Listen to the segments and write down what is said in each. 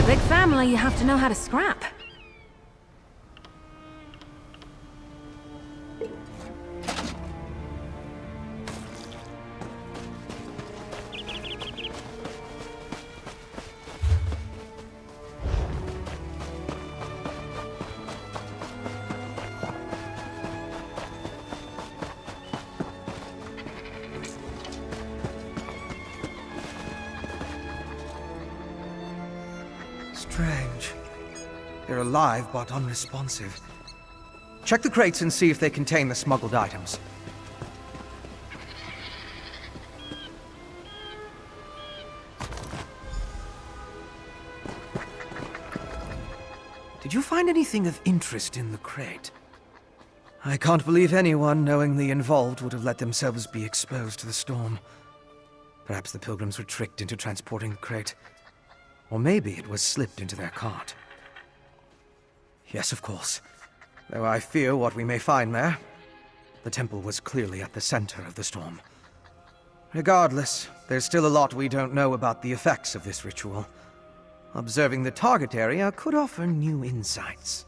a big family, you have to know how to scrap. Strange. They're alive, but unresponsive. Check the crates and see if they contain the smuggled items. Did you find anything of interest in the crate? I can't believe anyone knowingly involved would have let themselves be exposed to the storm. Perhaps the pilgrims were tricked into transporting the crate. Or maybe it was slipped into their cart. Yes, of course. Though I fear what we may find there. The temple was clearly at the center of the storm. Regardless, there's still a lot we don't know about the effects of this ritual. Observing the target area could offer new insights.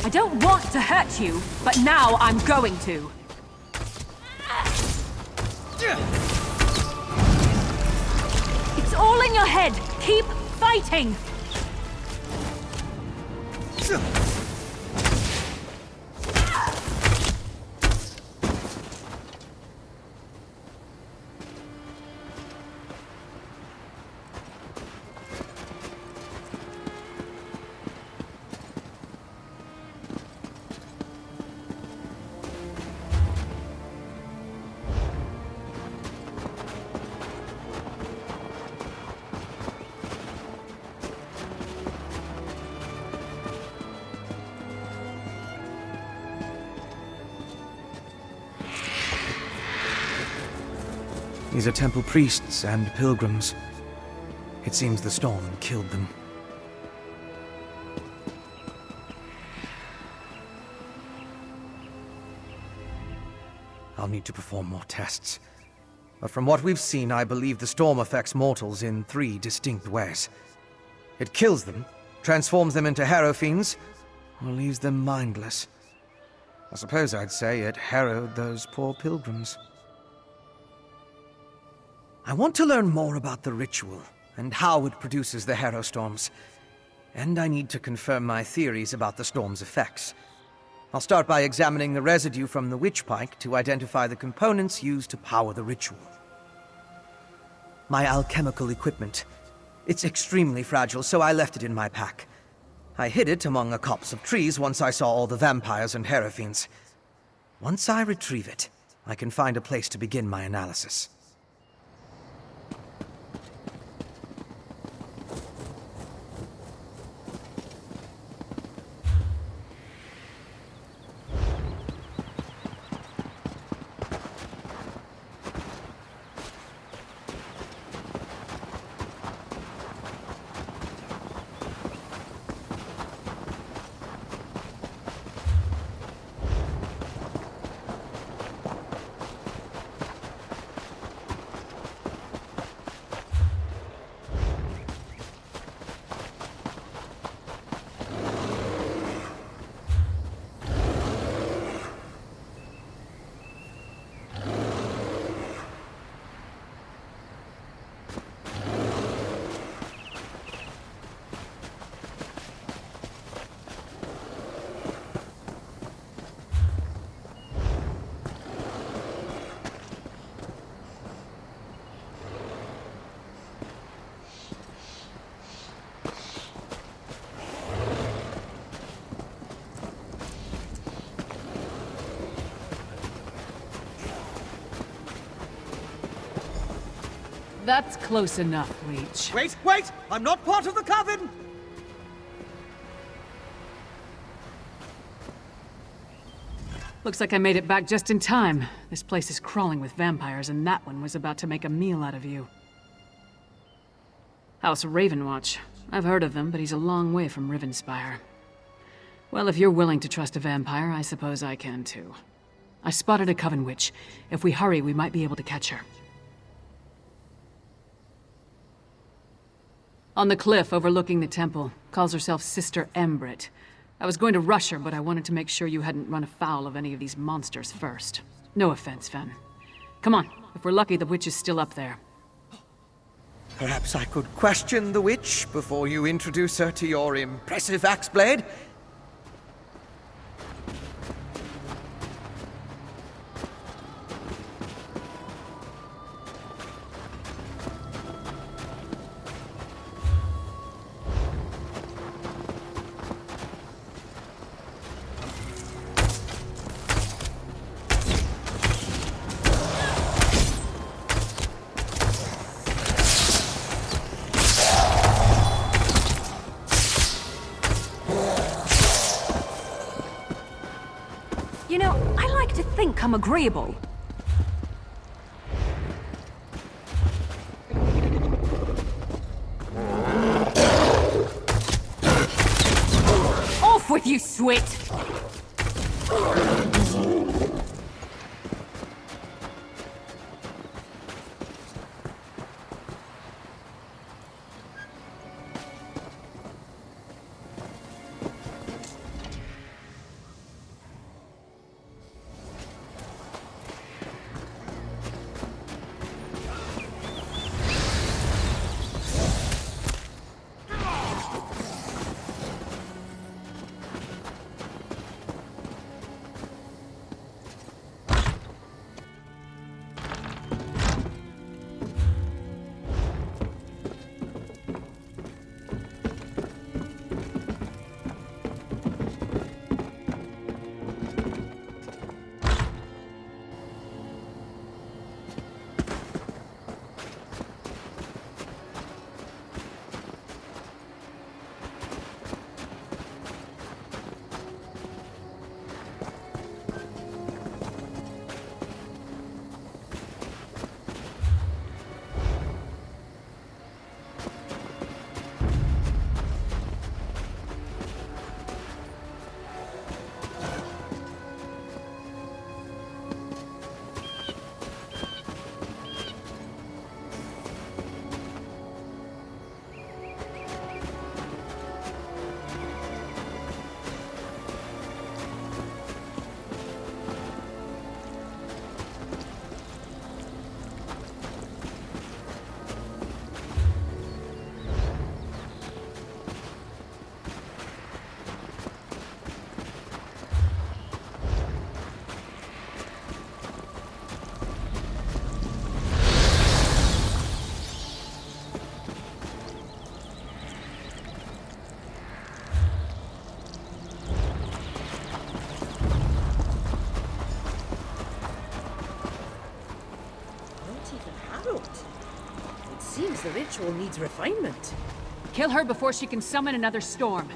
I don't want to hurt you, but now I'm going to. It's all in your head. Keep fighting! These are temple priests and pilgrims. It seems the storm killed them. I'll need to perform more tests. But from what we've seen, I believe the storm affects mortals in 3 distinct ways. It kills them, transforms them into Harrow Fiends, or leaves them mindless. I suppose I'd say it harrowed those poor pilgrims. I want to learn more about the ritual, and how it produces the Harrow Storms. And I need to confirm my theories about the storm's effects. I'll start by examining the residue from the Witch Pike to identify the components used to power the ritual. My alchemical equipment. It's extremely fragile, so I left it in my pack. I hid it among a copse of trees once I saw all the vampires and Harrow Fiends. Once I retrieve it, I can find a place to begin my analysis. That's close enough, Leech. Wait! I'm not part of the coven! Looks like I made it back just in time. This place is crawling with vampires, and that one was about to make a meal out of you. House Ravenwatch. I've heard of them, but he's a long way from Rivenspire. Well, if you're willing to trust a vampire, I suppose I can too. I spotted a Coven Witch. If we hurry, we might be able to catch her. On the cliff overlooking the temple. Calls herself Sister Embrit. I was going to rush her, but I wanted to make sure you hadn't run afoul of any of these monsters first. No offense, Fen. Come on. If we're lucky, the witch is still up there. Perhaps I could question the witch before you introduce her to your impressive axe blade? You know, I like to think I'm agreeable. Off with you, Swit! the ritual needs refinement. Kill her before she can summon another storm.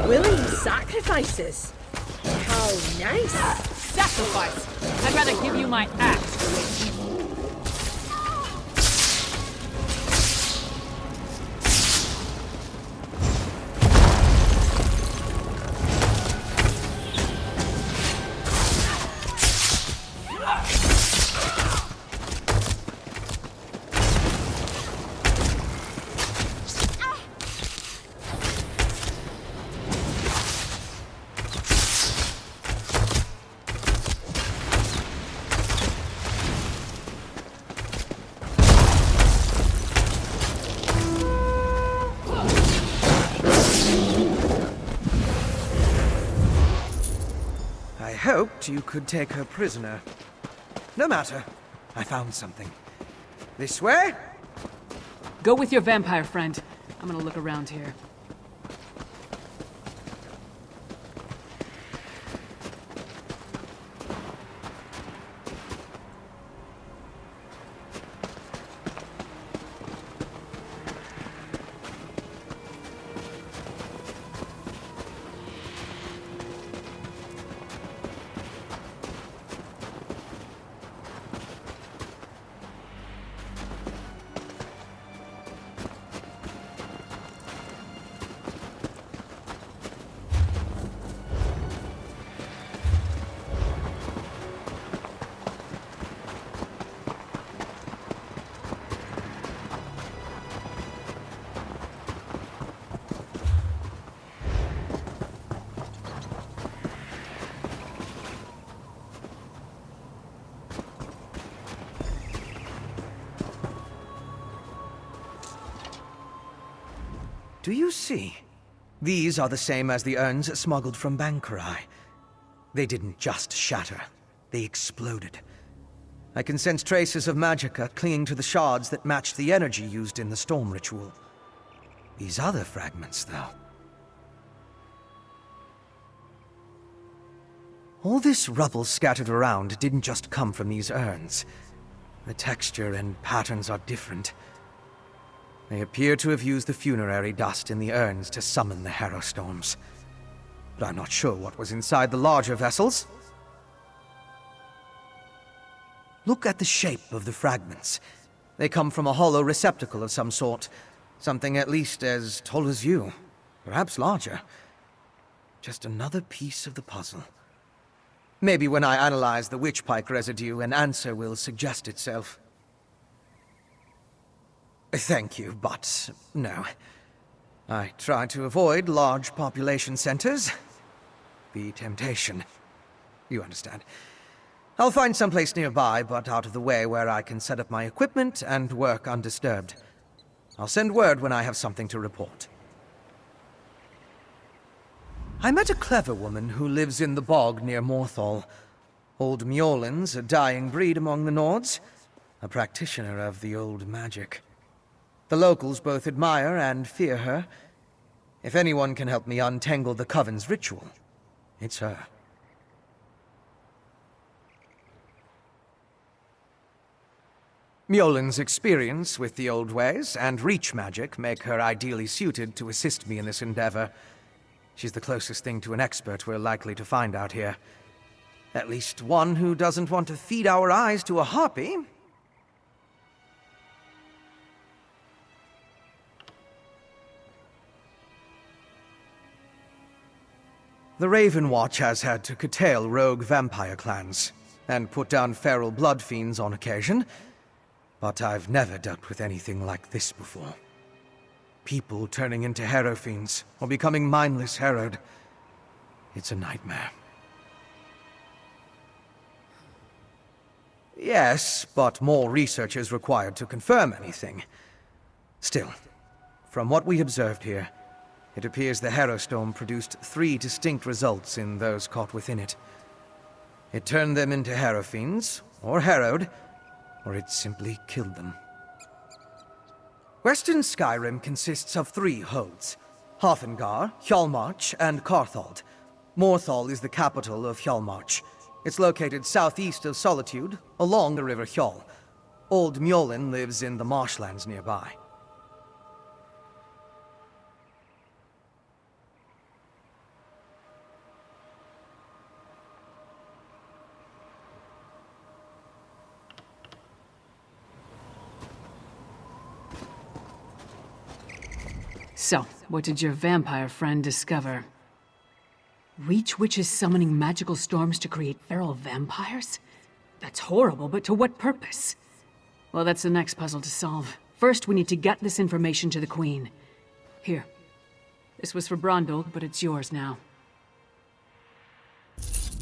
Willing sacrifices. How nice. Sacrifice! I'd rather give you my axe, witch. I hoped you could take her prisoner. No matter. I found something. This way? Go with your vampire friend. I'm gonna look around here. Do you see? These are the same as the urns smuggled from Bankarai. They didn't just shatter, they exploded. I can sense traces of magicka clinging to the shards that match the energy used in the storm ritual. These other fragments, though. All this rubble scattered around didn't just come from these urns. The texture and patterns are different. They appear to have used the funerary dust in the urns to summon the Harrow Storms. But I'm not sure what was inside the larger vessels. Look at the shape of the fragments. They come from a hollow receptacle of some sort. Something at least as tall as you. Perhaps larger. Just another piece of the puzzle. Maybe when I analyze the witchpike residue, an answer will suggest itself. Thank you, but no. I try to avoid large population centers. The temptation. You understand. I'll find someplace nearby, but out of the way where I can set up my equipment and work undisturbed. I'll send word when I have something to report. I met a clever woman who lives in the bog near Morthal. Old Mjolnir's a dying breed among the Nords, a practitioner of the old magic. The locals both admire and fear her. If anyone can help me untangle the Coven's ritual, it's her. Mjolnir's experience with the old ways and reach magic make her ideally suited to assist me in this endeavor. She's the closest thing to an expert we're likely to find out here. At least one who doesn't want to feed our eyes to a harpy. The Raven Watch has had to curtail rogue vampire clans, and put down feral blood fiends on occasion, but I've never dealt with anything like this before. People turning into Harrow fiends, or becoming mindless harrowed. It's a nightmare. Yes, but more research is required to confirm anything. Still, from what we observed here, it appears the Harrow Storm produced 3 distinct results in those caught within it. It turned them into Harrow fiends, or harrowed, or it simply killed them. Western Skyrim consists of 3 holds: Haathengard, Hjalmarch, and Carthald. Morthal is the capital of Hjalmarch. It's located southeast of Solitude, along the River Hjol. Old Mjolin lives in the marshlands nearby. So, what did your vampire friend discover? Reach Witches summoning magical storms to create feral vampires? That's horrible, but to what purpose? Well, that's the next puzzle to solve. First, we need to get this information to the Queen. Here. This was for Brondolg, but it's yours now.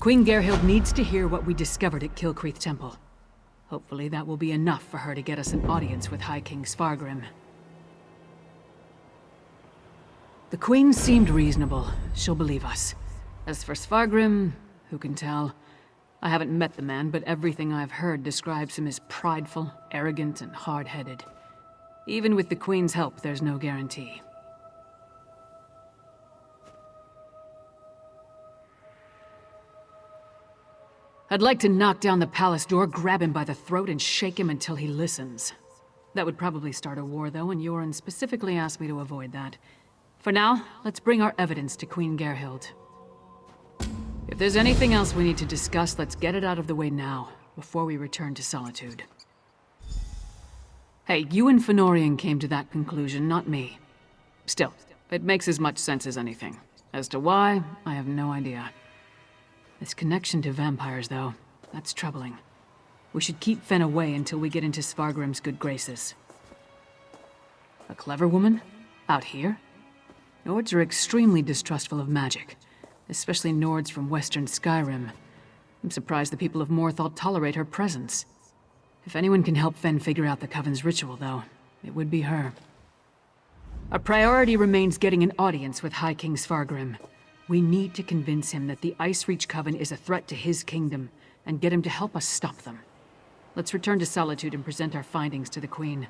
Queen Gerhild needs to hear what we discovered at Kilcreath Temple. Hopefully that will be enough for her to get us an audience with High King Svargrim. The Queen seemed reasonable. She'll believe us. As for Svargrim, who can tell? I haven't met the man, but everything I've heard describes him as prideful, arrogant, and hard-headed. Even with the Queen's help, there's no guarantee. I'd like to knock down the palace door, grab him by the throat, and shake him until he listens. That would probably start a war, though, and Yoren specifically asked me to avoid that. For now, let's bring our evidence to Queen Gerhild. If there's anything else we need to discuss, let's get it out of the way now, before we return to Solitude. Hey, you and Fenorian came to that conclusion, not me. Still, it makes as much sense as anything. As to why, I have no idea. This connection to vampires, though, that's troubling. We should keep Fen away until we get into Svargrim's good graces. A clever woman? Out here? Nords are extremely distrustful of magic, especially Nords from western Skyrim. I'm surprised the people of Morthal tolerate her presence. If anyone can help Fen figure out the Coven's ritual, though, it would be her. Our priority remains getting an audience with High King Svargrim. We need to convince him that the Icereach Coven is a threat to his kingdom, and get him to help us stop them. Let's return to Solitude and present our findings to the Queen.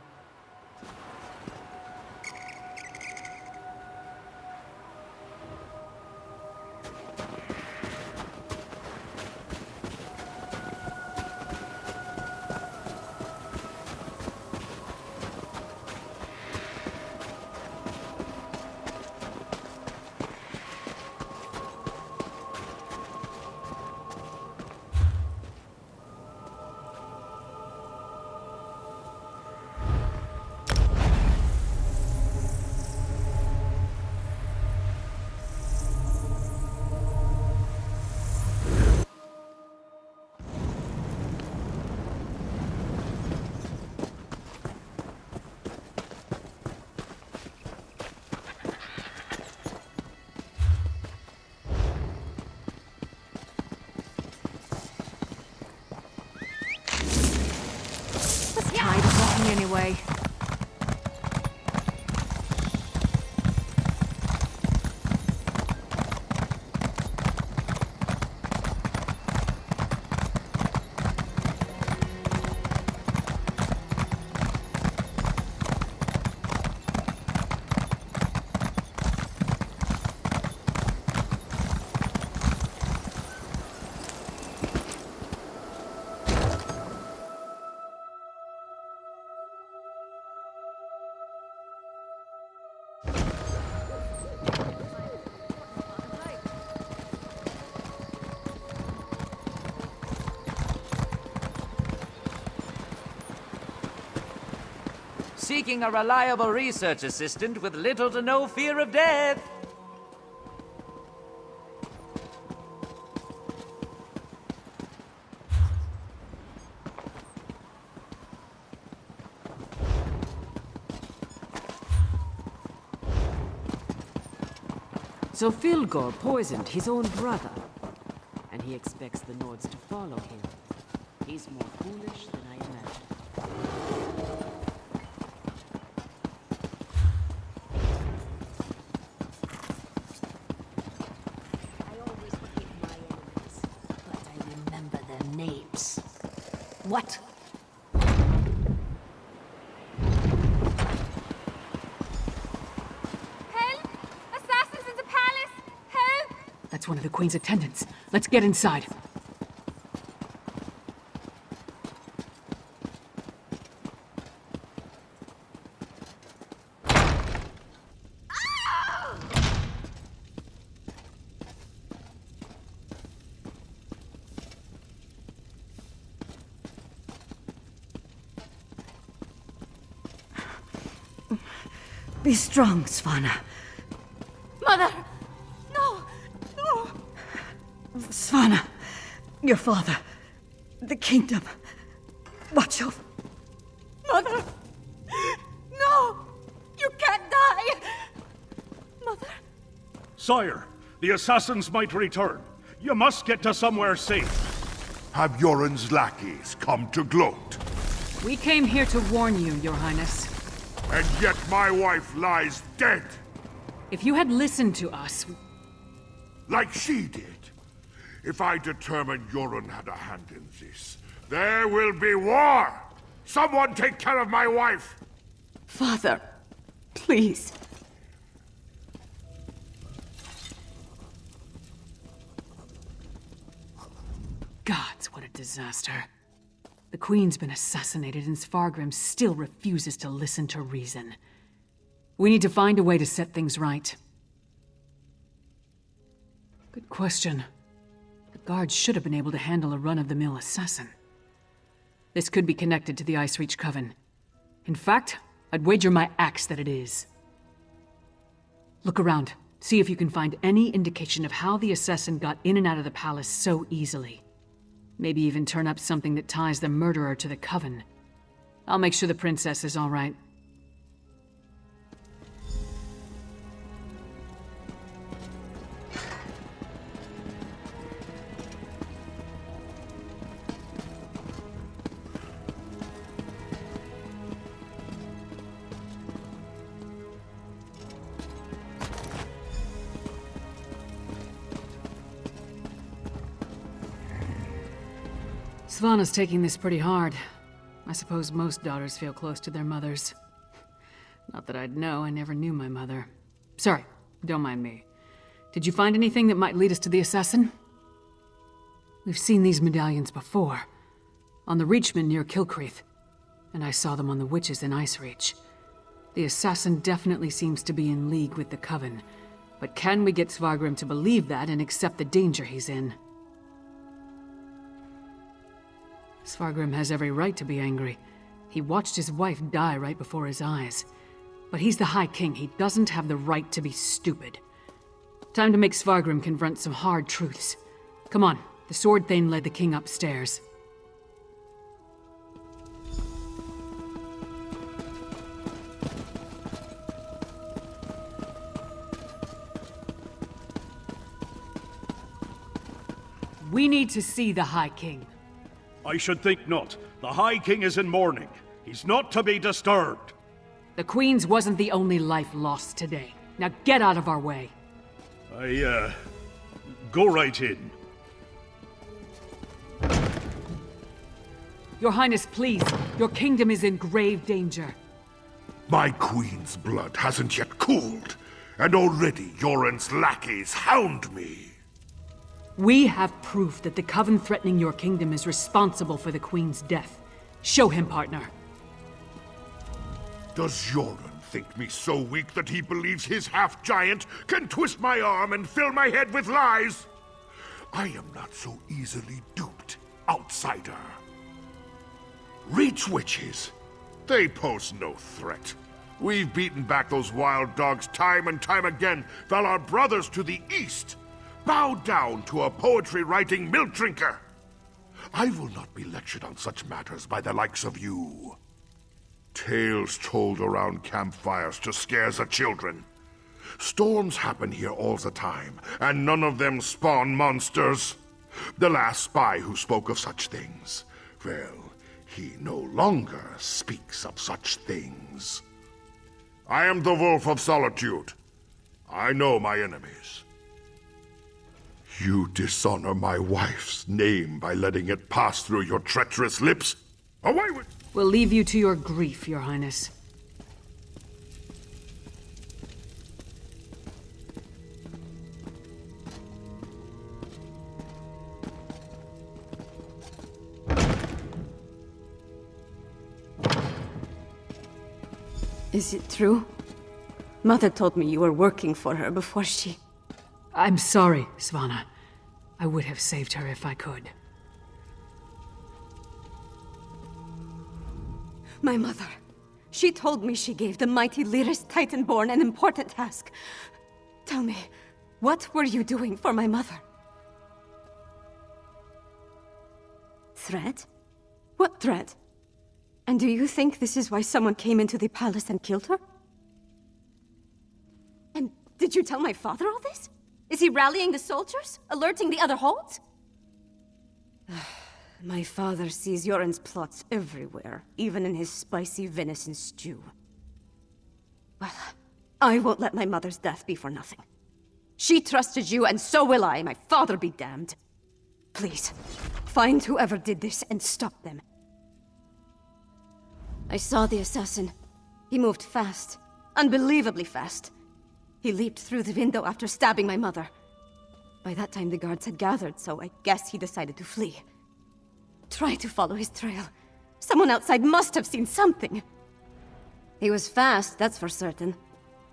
Anyway. Seeking a reliable research assistant with little to no fear of death. So Filgor poisoned his own brother, and he expects the Nords to follow him. He's more foolish than I imagined. Names. What? Help! Assassins in the palace! Help! That's one of the Queen's attendants. Let's get inside. Be strong, Svanna. Mother! No! No! Svanna, your father, the kingdom. Watch over. Mother! No! You can't die! Mother! Sire, the assassins might return. You must get to somewhere safe. Have Yoren's lackeys come to gloat? We came here to warn you, Your Highness. And yet my wife lies dead, If you had listened to us, like she did. If I determine Yoren had a hand in this, there will be war! Someone take care of my wife! Father, please. gods, what a disaster. The Queen's been assassinated and Svargrim still refuses to listen to reason. We need to find a way to set things right. Good question. The guards should have been able to handle a run-of-the-mill assassin. This could be connected to the Icereach Coven. In fact, I'd wager my axe that it is. Look around. See if you can find any indication of how the assassin got in and out of the palace so easily. Maybe even turn up something that ties the murderer to the Coven. I'll make sure the princess is all right. Svanna's taking this pretty hard. I suppose most daughters feel close to their mothers. Not that I'd know, I never knew my mother. Sorry, don't mind me. Did you find anything that might lead us to the assassin? We've seen these medallions before. On the Reachman near Kilcreath. And I saw them on the witches in Icereach. The assassin definitely seems to be in league with the Coven. But can we get Svargrim to believe that and accept the danger he's in? Svargrim has every right to be angry. He watched his wife die right before his eyes. But he's the High King. He doesn't have the right to be stupid. Time to make Svargrim confront some hard truths. Come on, the Sword Thane led the king upstairs. We need to see the High King. I should think not. The High King is in mourning. He's not to be disturbed. The Queen's wasn't the only life lost today. Now get out of our way. Go right in. Your Highness, please. Your kingdom is in grave danger. My queen's blood hasn't yet cooled, and already Yoren's lackeys hound me. We have proof that the Coven threatening your kingdom is responsible for the Queen's death. Show him, partner. Does Yoren think me so weak that he believes his half-giant can twist my arm and fill my head with lies? I am not so easily duped, outsider. Reach witches. They pose no threat. We've beaten back those wild dogs time and time again, while our brothers to the east bow down to a poetry-writing milk drinker. I will not be lectured on such matters by the likes of you. Tales told around campfires to scare the children. Storms happen here all the time, and none of them spawn monsters. The last spy who spoke of such things, well, he no longer speaks of such things. I am the Wolf of Solitude. I know my enemies. You dishonor my wife's name by letting it pass through your treacherous lips. Away with... We'll leave you to your grief, Your Highness. Is it true? Mother told me you were working for her before she... I'm sorry, Svanna. I would have saved her if I could. My mother. She told me she gave the mighty Lyris Titanborn an important task. Tell me, what were you doing for my mother? Threat? What threat? And do you think this is why someone came into the palace and killed her? And did you tell my father all this? Is he rallying the soldiers? Alerting the other holds? My father sees Yoren's plots everywhere, even in his spicy venison stew. Well, I won't let my mother's death be for nothing. She trusted you, and so will I. My father be damned. Please, find whoever did this and stop them. I saw the assassin. He moved fast. Unbelievably fast. He leaped through the window after stabbing my mother. By that time, the guards had gathered, so I guess he decided to flee. Try to follow his trail. Someone outside must have seen something. He was fast, that's for certain.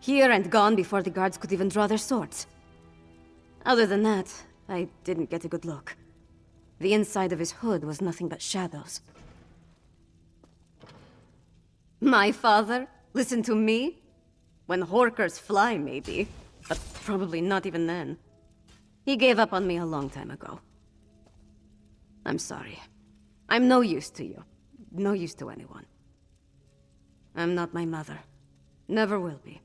Here and gone before the guards could even draw their swords. Other than that, I didn't get a good look. The inside of his hood was nothing but shadows. My father? Listen to me? When Horkers fly, maybe. But probably not even then. He gave up on me a long time ago. I'm sorry. I'm no use to you. No use to anyone. I'm not my mother. Never will be.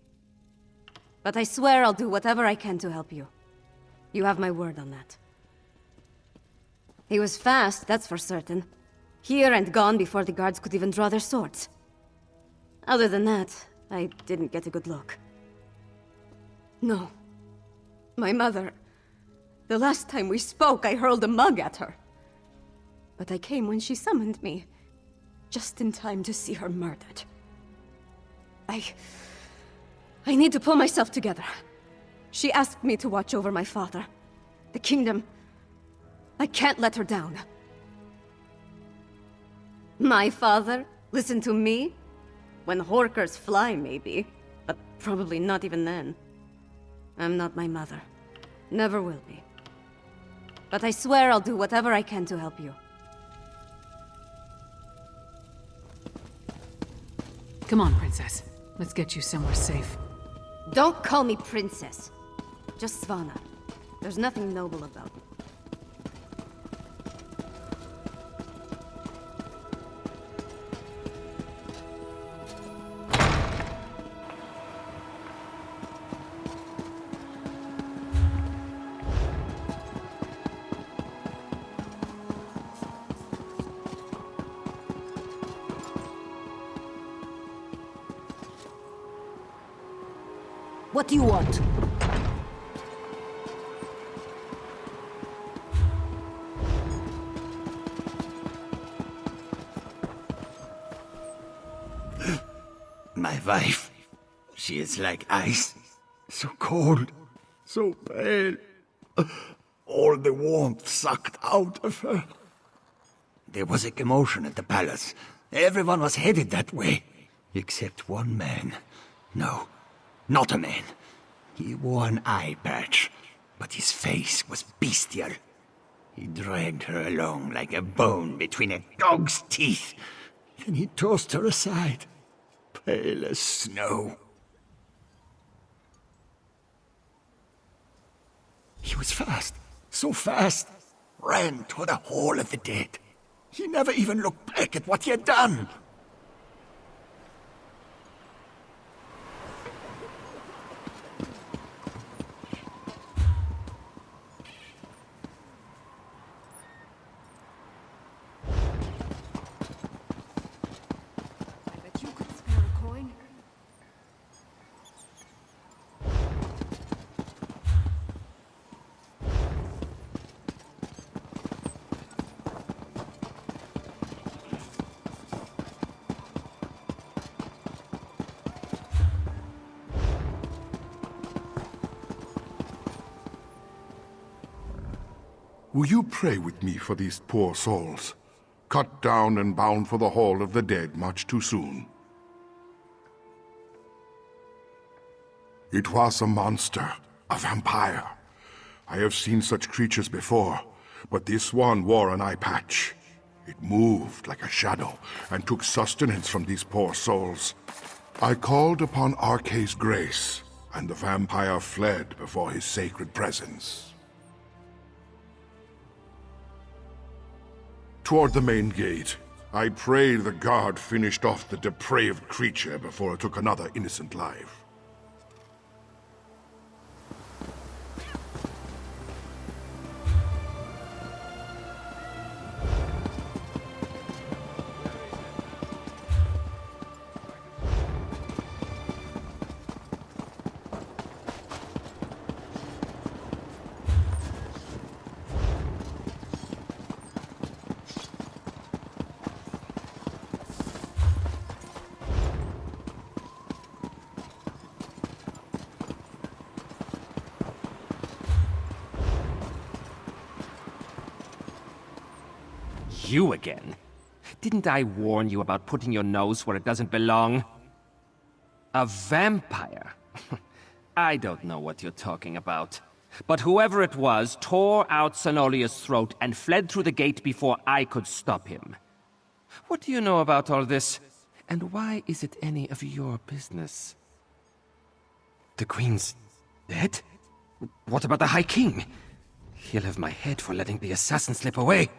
But I swear I'll do whatever I can to help you. You have my word on that. He was fast, that's for certain. Here and gone before the guards could even draw their swords. Other than that, I didn't get a good look. No. My mother... The last time we spoke, I hurled a mug at her. But I came when she summoned me. Just in time to see her murdered. I need to pull myself together. She asked me to watch over my father. The kingdom. I can't let her down. My father? Listen to me? When Horkers fly, maybe. But probably not even then. I'm not my mother. Never will be. But I swear I'll do whatever I can to help you. Come on, Princess. Let's get you somewhere safe. Don't call me princess. Just Svanna. There's nothing noble about it. What do you want? My wife, she is like ice. So cold, so pale. All the warmth sucked out of her. There was a commotion at the palace. Everyone was headed that way. Except one man. No, not a man. He wore an eye patch, but his face was bestial. He dragged her along like a bone between a dog's teeth. Then he tossed her aside, pale as snow. He was fast, so fast, ran toward the Hall of the Dead. He never even looked back at what he had done. Will you pray with me for these poor souls, cut down and bound for the Hall of the Dead much too soon? It was a monster, a vampire. I have seen such creatures before, but this one wore an eye patch. It moved like a shadow and took sustenance from these poor souls. I called upon Arkay's grace, and the vampire fled before his sacred presence. Toward the main gate, I pray the guard finished off the depraved creature before it took another innocent life. You again? Didn't I warn you about putting your nose where it doesn't belong? A vampire? I don't know what you're talking about. But whoever it was tore out Cenolia's throat and fled through the gate before I could stop him. What do you know about all this? And why is it any of your business? The Queen's dead? What about the High King? He'll have my head for letting the assassin slip away.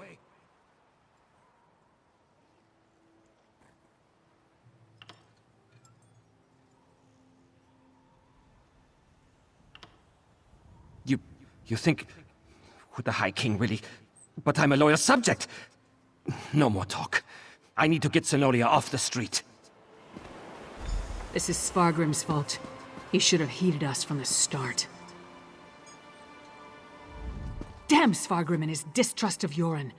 You think... would the High King really... But I'm a loyal subject! No more talk. I need to get Cenolia off the street. This is Svargrim's fault. He should have heeded us from the start. Damn Svargrim and his distrust of Yoren.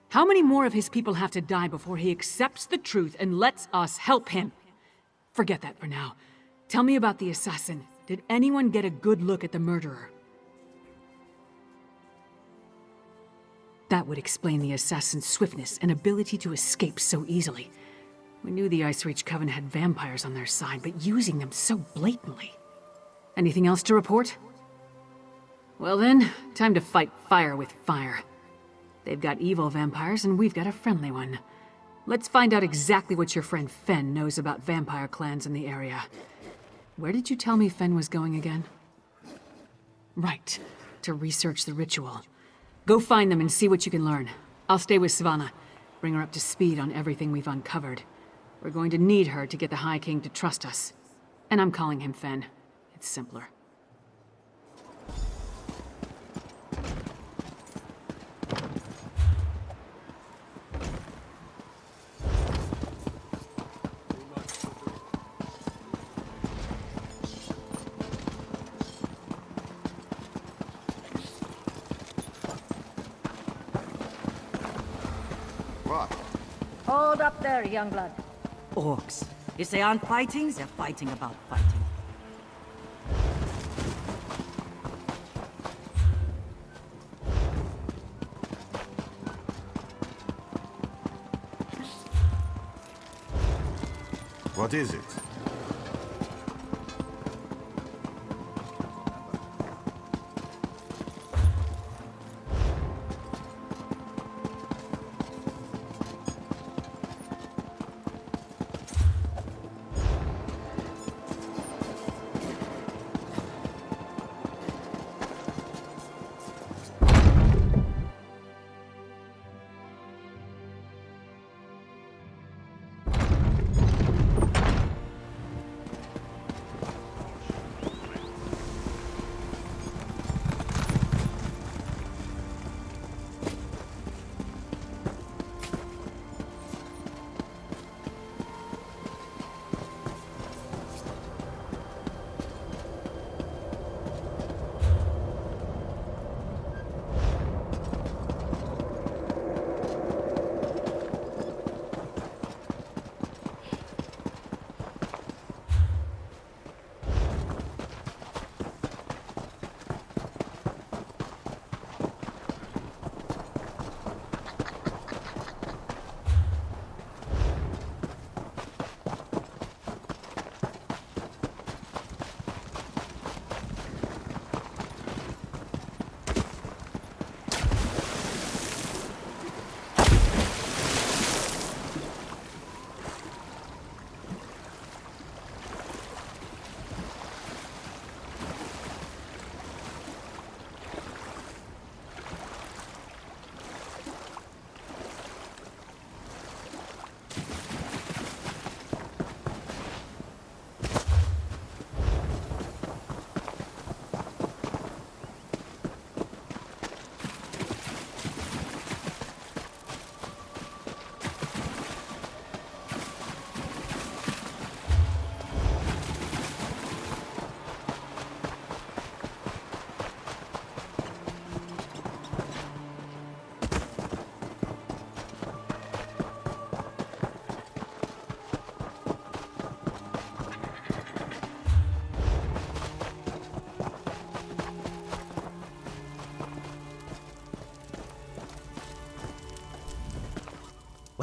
How many more of his people have to die before he accepts the truth and lets us help him? Forget that for now. Tell me about the assassin. Did anyone get a good look at the murderer? That would explain the assassin's swiftness and ability to escape so easily. We knew the Icereach Coven had vampires on their side, but using them so blatantly. Anything else to report? Well then, time to fight fire with fire. They've got evil vampires, and we've got a friendly one. Let's find out exactly what your friend Fen knows about vampire clans in the area. Where did you tell me Fen was going again? Right, to research the ritual. Go find them and see what you can learn. I'll stay with Savannah. Bring her up to speed on everything we've uncovered. We're going to need her to get the High King to trust us. And I'm calling him Fen. It's simpler. Hold up there, youngblood. Orcs. If they aren't fighting, they're fighting about fighting. What is it?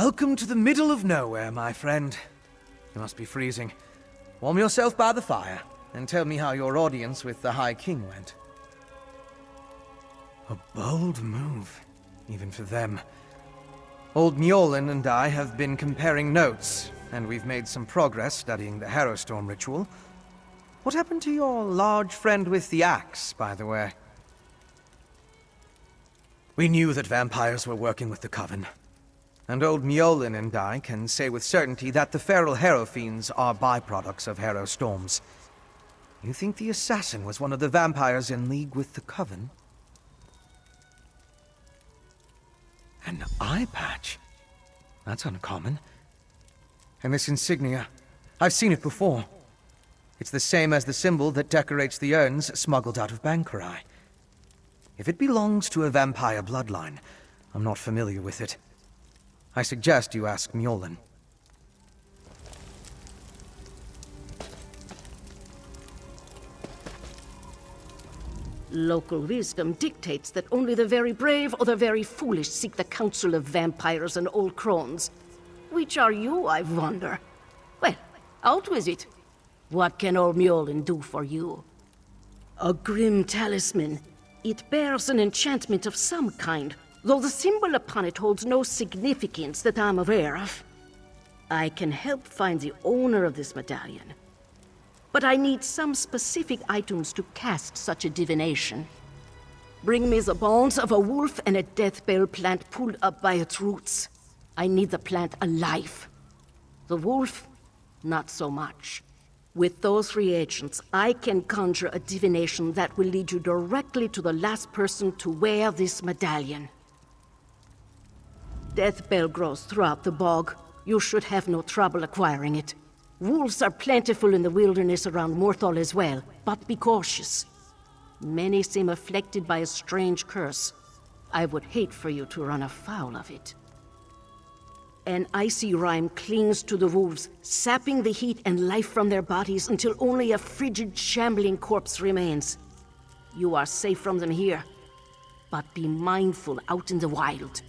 Welcome to the middle of nowhere, my friend. You must be freezing. Warm yourself by the fire, and tell me how your audience with the High King went. A bold move, even for them. Old Mjolnir and I have been comparing notes, and we've made some progress studying the Harrowstorm ritual. What happened to your large friend with the axe, by the way? We knew that vampires were working with the Coven. And old Mjolnir and I can say with certainty that the feral Harrow Fiends are byproducts of Harrowstorms. You think the assassin was one of the vampires in league with the Coven? An eye patch? That's uncommon. And this insignia, I've seen it before. It's the same as the symbol that decorates the urns smuggled out of Bankurai. If it belongs to a vampire bloodline, I'm not familiar with it. I suggest you ask Mjolnir. Local wisdom dictates that only the very brave or the very foolish seek the counsel of vampires and old crones. Which are you, I wonder? Well, out with it. What can old Mjolnir do for you? A grim talisman. It bears an enchantment of some kind, though the symbol upon it holds no significance that I'm aware of. I can help find the owner of this medallion, but I need some specific items to cast such a divination. Bring me the bones of a wolf and a deathbell plant pulled up by its roots. I need the plant alive. The wolf, not so much. With those reagents, I can conjure a divination that will lead you directly to the last person to wear this medallion. Deathbell grows throughout the bog. You should have no trouble acquiring it. Wolves are plentiful in the wilderness around Morthal as well, but be cautious. Many seem afflicted by a strange curse. I would hate for you to run afoul of it. An icy rime clings to the wolves, sapping the heat and life from their bodies until only a frigid, shambling corpse remains. You are safe from them here, but be mindful out in the wild.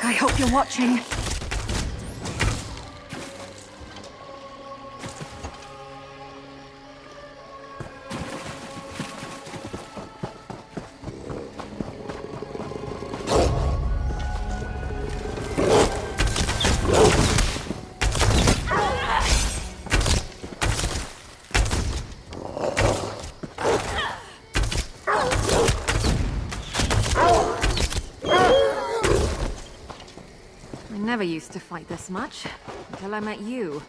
I hope you're watching. I never used to fight this much, until I met you.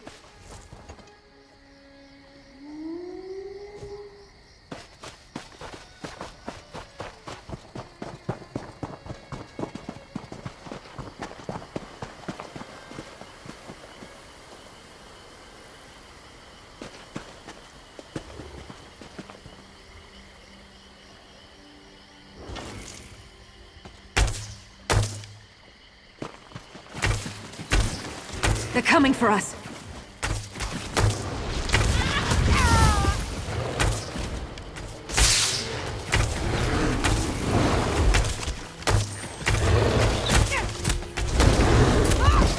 They're coming for us.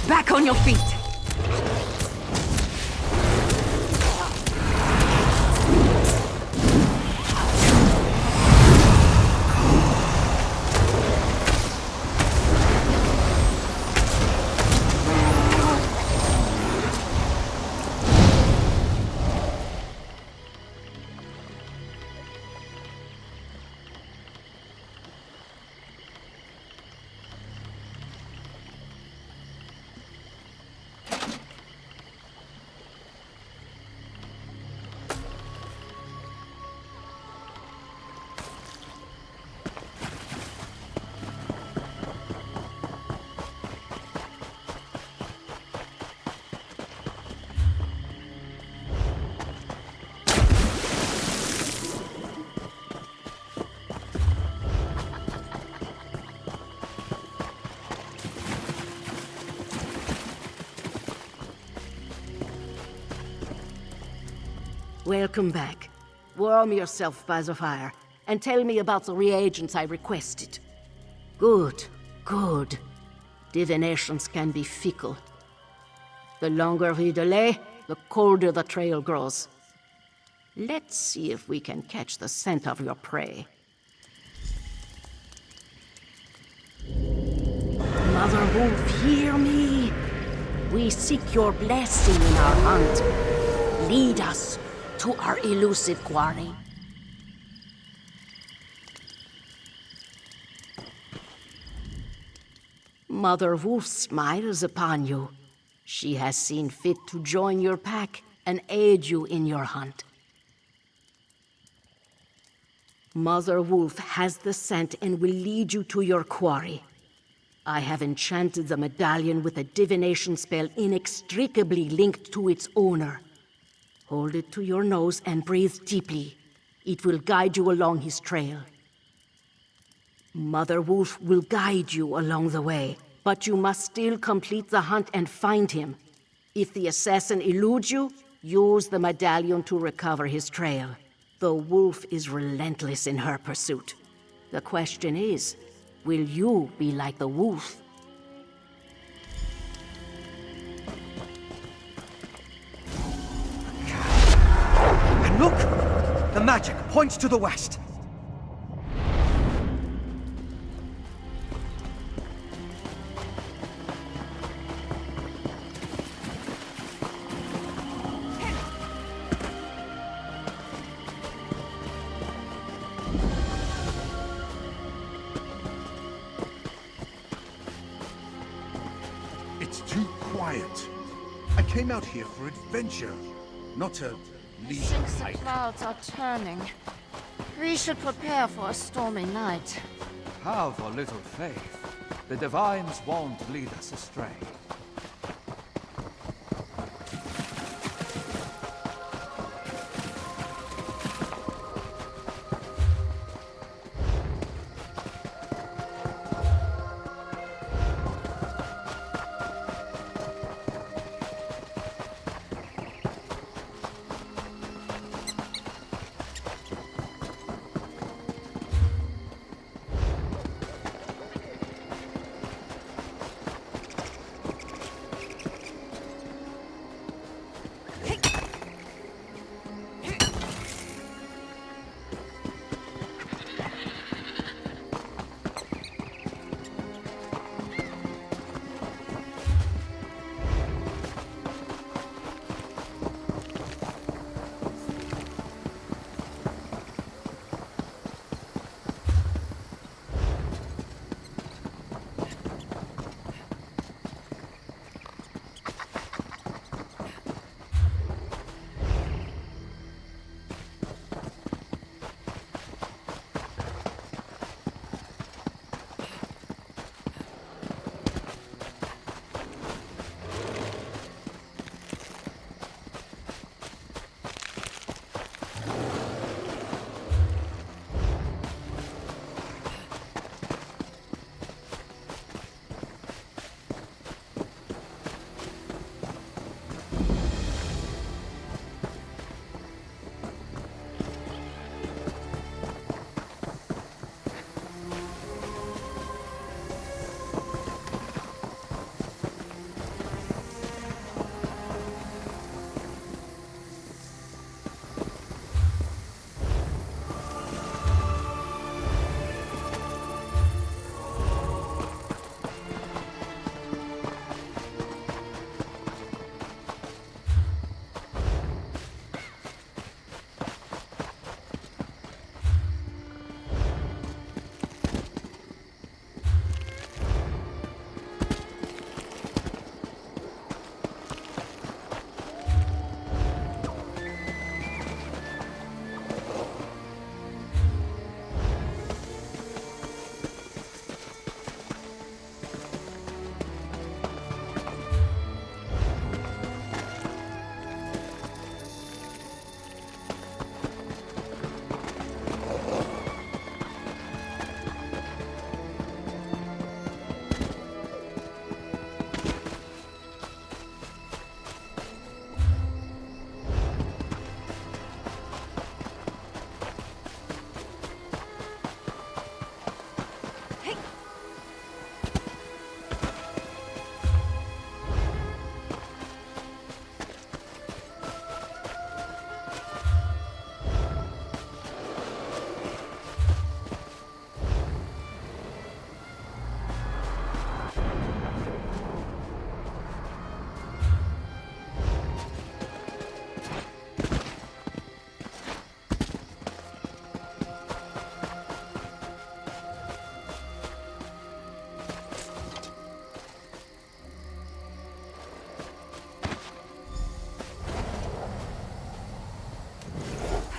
Back on your feet. Welcome back. Warm yourself by the fire, and tell me about the reagents I requested. Good, good. Divinations can be fickle. The longer we delay, the colder the trail grows. Let's see if we can catch the scent of your prey. Mother Wolf, hear me. We seek your blessing in our hunt. Lead us to our elusive quarry. Mother Wolf smiles upon you. She has seen fit to join your pack and aid you in your hunt. Mother Wolf has the scent and will lead you to your quarry. I have enchanted the medallion with a divination spell inextricably linked to its owner. Hold it to your nose and breathe deeply. It will guide you along his trail. Mother Wolf will guide you along the way, but you must still complete the hunt and find him. If the assassin eludes you, use the medallion to recover his trail. The wolf is relentless in her pursuit. The question is, will you be like the wolf? And look! The magic points to the west. It's too quiet. I came out here for adventure, not a leisure Since the hike. clouds are turning, we should prepare for a stormy night. Have a little faith. The divines won't lead us astray.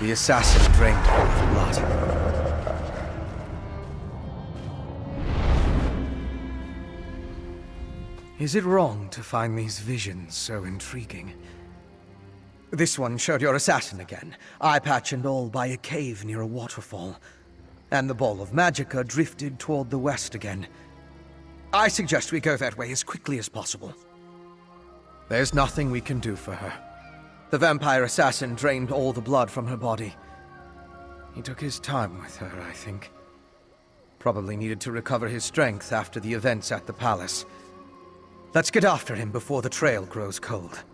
The assassin drained all of blood. Is it wrong to find these visions so intriguing? This one showed your assassin again, eye patch and all, by a cave near a waterfall. And the ball of magicka drifted toward the west again. I suggest we go that way as quickly as possible. There's nothing we can do for her. The vampire assassin drained all the blood from her body. He took his time with her, I think. Probably needed to recover his strength after the events at the palace. Let's get after him before the trail grows cold.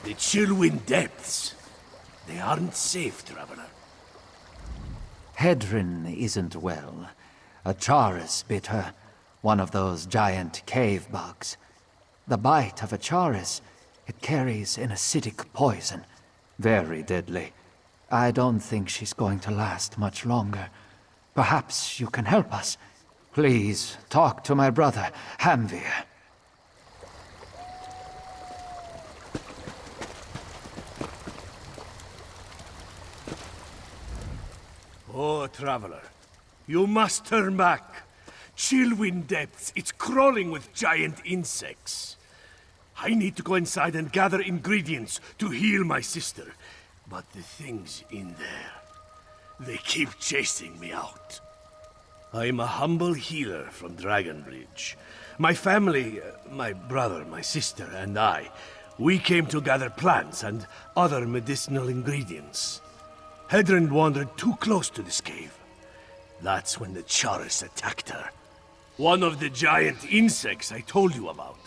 The Chillwind Depths. They aren't safe, traveler. Hedrin isn't well. A Charis bit her. One of those giant cave bugs. The bite of a Charis, it carries an acidic poison. Very deadly. I don't think she's going to last much longer. Perhaps you can help us. Please, talk to my brother, Hamvir. Oh, traveler, you must turn back. Chillwind Depths, it's crawling with giant insects. I need to go inside and gather ingredients to heal my sister. But the things in there, they keep chasing me out. I'm a humble healer from Dragonbridge. My family, my brother, my sister, and I, we came to gather plants and other medicinal ingredients. Hedrin wandered too close to this cave. That's when the Charis attacked her. One of the giant insects I told you about.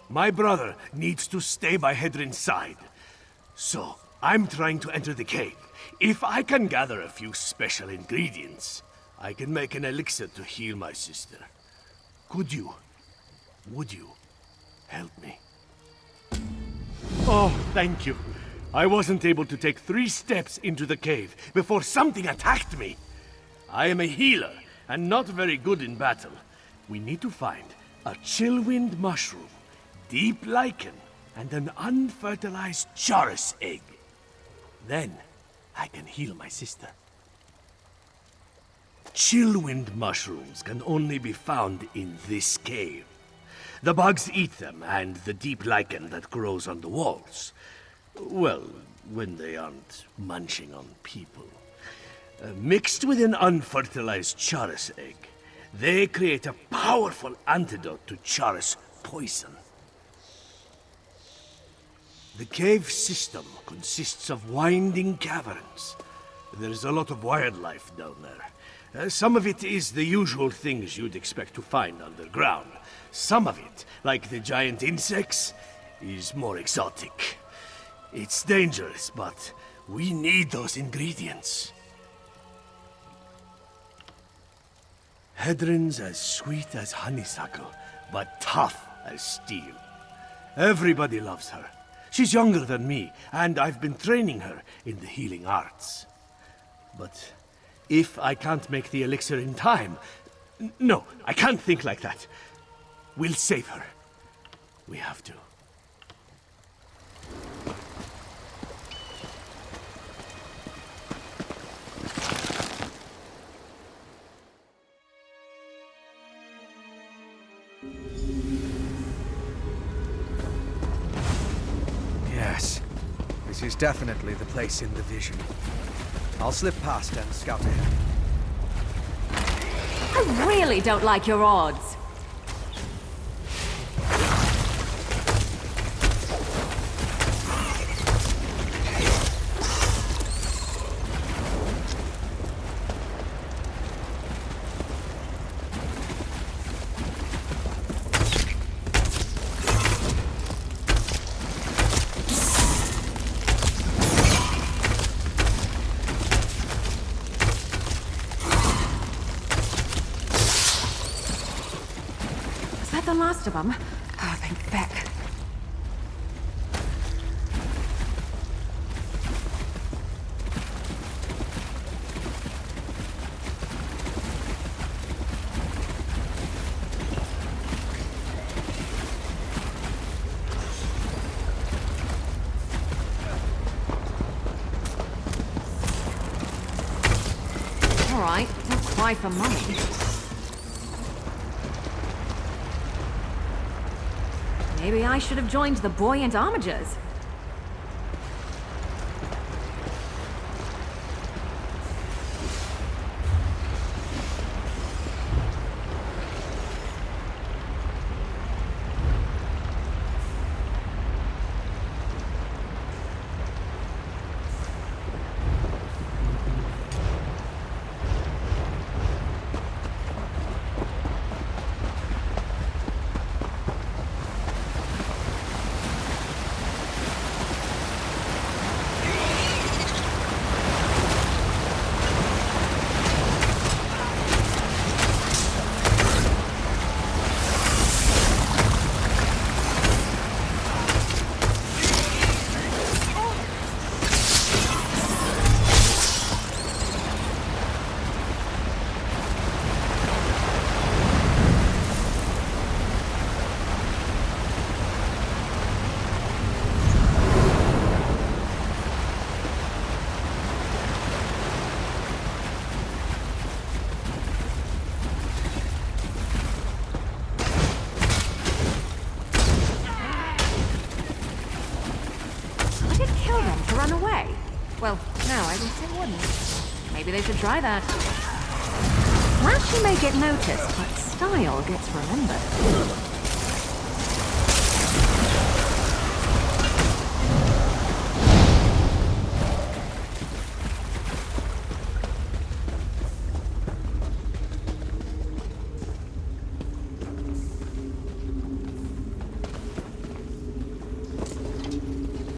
My brother needs to stay by Hedrin's side. So, I'm trying to enter the cave. If I can gather a few special ingredients, I can make an elixir to heal my sister. Would you help me? Oh, thank you. I wasn't able to take 3 steps into the cave before something attacked me. I am a healer and not very good in battle. We need to find a Chillwind mushroom, deep lichen, and an unfertilized Charis egg. Then I can heal my sister. Chillwind mushrooms can only be found in this cave. The bugs eat them, and the deep lichen that grows on the walls. Well, when they aren't munching on people. Mixed with an unfertilized Charis egg, they create a powerful antidote to Charis poison. The cave system consists of winding caverns. There's a lot of wildlife down there. Some of it is the usual things you'd expect to find underground. Some of it, like the giant insects, is more exotic. It's dangerous, but we need those ingredients. Hedrin's as sweet as honeysuckle, but tough as steel. Everybody loves her. She's younger than me, and I've been training her in the healing arts. But if I can't make the elixir in time... No, I can't think like that. We'll save her. We have to. Yes. This is definitely the place in the vision. I'll slip past and scout ahead. I really don't like your odds. The last of them? Oh, thank Beck. All right, don't cry for money. Maybe I should have joined the Buoyant Armigers. Run away? Well, no, I guess it wouldn't. Maybe they should try that. Flashy may get noticed, but style gets remembered.